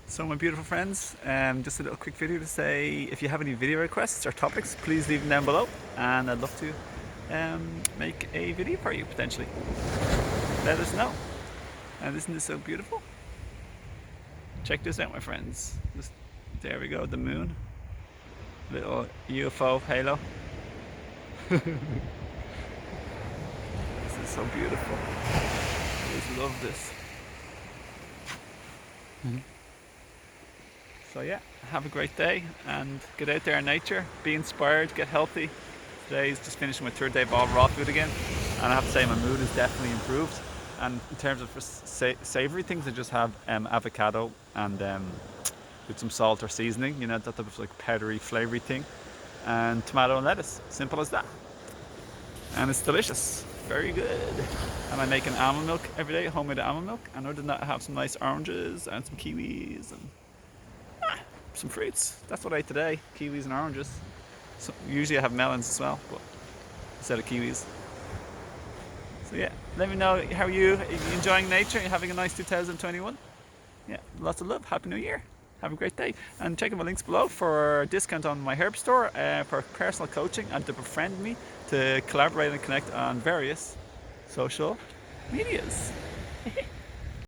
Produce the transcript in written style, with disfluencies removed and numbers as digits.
So my beautiful friends, just a little quick video to say if you have any video requests or topics, please leave them down below and I'd love to make a video for you potentially. Let us know. And isn't this so beautiful? Check this out, my friends. There we go, the moon. Little UFO halo. This is so beautiful. I just love this. So yeah, have a great day and get out there in nature, be inspired, get healthy. Today's just finishing my third day of all raw food again, and I have to say my mood is definitely improved. And in terms of savoury things, I just have avocado and with some salt or seasoning, you know, that type of like powdery, flavoury thing, and tomato and lettuce. Simple as that. And it's delicious, very good. And I make an almond milk every day, homemade almond milk. And other than that, I have some nice oranges and some kiwis and some fruits. That's what I ate today, kiwis and oranges. So usually I have melons as well, but instead of kiwis. So yeah, let me know how are you enjoying nature, you having a nice 2021. Yeah, lots of love, happy new year. Have a great day, and check out my links below for a discount on my herb store, for personal coaching, and to befriend me, to collaborate and connect on various social medias.